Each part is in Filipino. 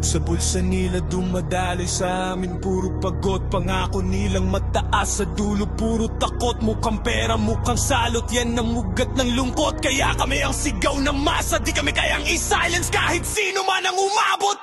Sa bulsa nila dumadaloy sa amin, puro pagod. Pangako nilang mataas, sa dulo puro takot. Mukhang pera, mukhang salot, yan ang ugat ng lungkot. Kaya kami ang sigaw ng masa, di kami kayang i-silence kahit sino man ang umabot.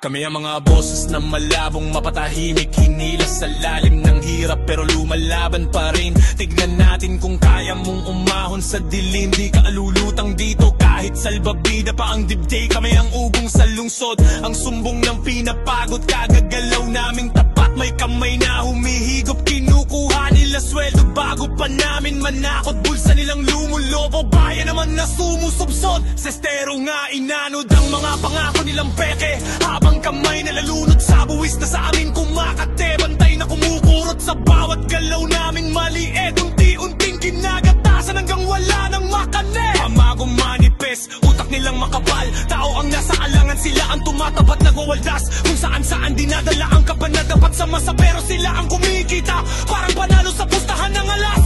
Kami ang mga boses na malabong mapatahimik, hinila sa lalim ng hirap pero lumalaban pa rin. Tignan natin kung kaya mong umahon sa dilim. Di ka alulutang dito kahit salbabida pa ang dibdib. Kami ang ugong sa lungsod, ang sumbong ng pinapagod. Kagagalaw naming tapat, may kamay na humihigop. Kinukuha nila sweldo bago pa namin manakot. Bulsa nilang lumulobo, bayan naman na sumusubsod. Sa estero nga inanod ang mga pangako nilang peke, habang kamay na lalunod sa buwis na sa amin kumakate. Bantay na kumukurot sa bawat galaw naming maliit. Unti-unting ginagatasan hanggang wala nang makane. Pamagong manifest, utak nilang makapal. Tao ang nasa alangan, sila ang tumatapat nagwawaldas. Kung saan-saan dinadala ang kapan na dapat sa masa, pero sila ang kumikita, parang panalo sa pustahan ng alas.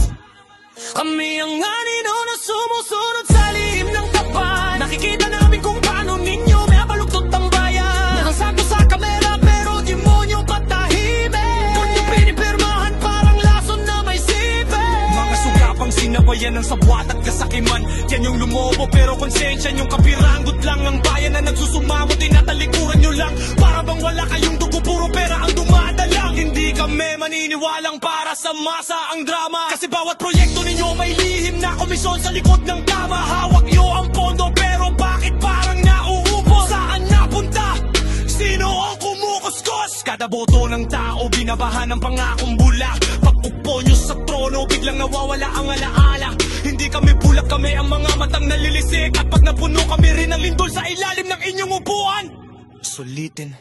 Kami ang anino na sumusunod sa lihim ng tapat. Nakikita namin kung paano ninyo may abalugtot ang bayan. Nakasako sa kamera pero demonyo patahimik. Kung yung pinipirmahan parang lason na may sipe. Mga sugapang sinabayan ng sabwat at kasakiman, yan yung lumobo pero konsensya yung kapiranggot lang. Ang bayan na nagsusumamo, tinatalikuran nyo lang. Para bang wala kayong dugo, puro pera ang dumadalang. Hindi kami maniniwalang para sa masa ang drama, kasi bawat proyekto ninyo may lihim na komisyon sa likod ng tama. Hawak nyo ang pondo pero bakit parang nauubos? Saan napunta? Sino ang kumukuskos? Kada boto ng tao binabahan ng pangakong bulak. Pag-upo nyo sa trono biglang nawawala ang alaala. Hindi kami bulak, kami ang mga matang nalilisik. At pag napuno kami rin ang lindol sa ilalim ng inyong upuan. Sulitin,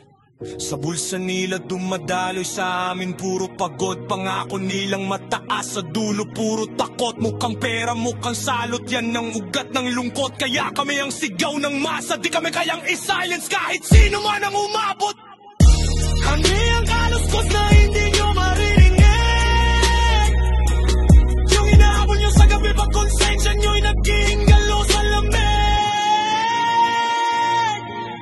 sa bulsa nila dumadaloy sa amin, puro pagod. Pangako nilang mataas, sa dulo puro takot. Mukhang pera, mukhang salot, yan ang ugat ng lungkot. Kaya kami ang sigaw ng masa, di kami kayang i-silence kahit sino man ang umabot. Kami ang kaluskos na hindi nyo mariringin. Yung inaabol nyo sa gabi pag konsensya nyo'y naging galo sa lamig.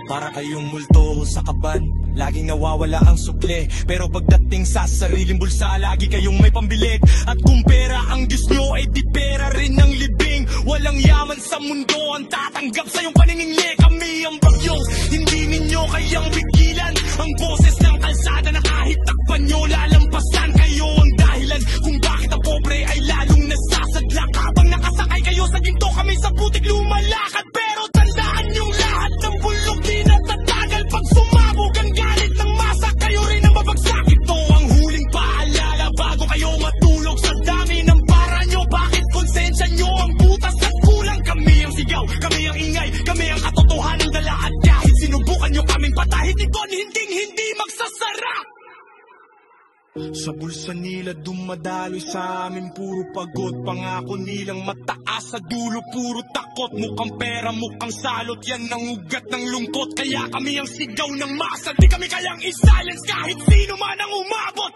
Para kayong multo sa kaban, laging nawawala ang sukle. Pero pagdating sa sariling bulsa, lagi kayong may pambilit. At kung pera ang Diyos nyo, ay di pera rin ang libing. Walang yaman sa mundo ang tatanggap sa iyong paningin. Kami ang bagyong hindi ninyo kayang pigilan. Ang boses ng kalsada na kahit takpan nyo lalampasan. Kayo ang dahilan kung bakit ang pobre ay lalong nasasadlak. Habang nakasakay kayo sa ginto, kami sa putik lumalakad. Pero tandaan yung lahat ng bulok di natatagal. Pag sumabog ang galit ng masa, kayo rin ang babagsak. Ito ang huling paalala bago kayo matulog sa dami ng para nyo. Bakit konsensya nyo ang butas at kulang? Kami ang sigaw, kami ang ingay, kami ang katotohanan dala. At kahit sinubukan nyo kaming patahin, ito hindi magsasara. Sa bulsa nila dumadaloy sa amin, puro pagod. Pangako nilang mataas, sa dulo puro takot. Mukhang pera, mukhang salot, yan ang ugat ng lungkot. Kaya kami ang sigaw ng masa, di kami kayang i-silence kahit sino man ang umabot.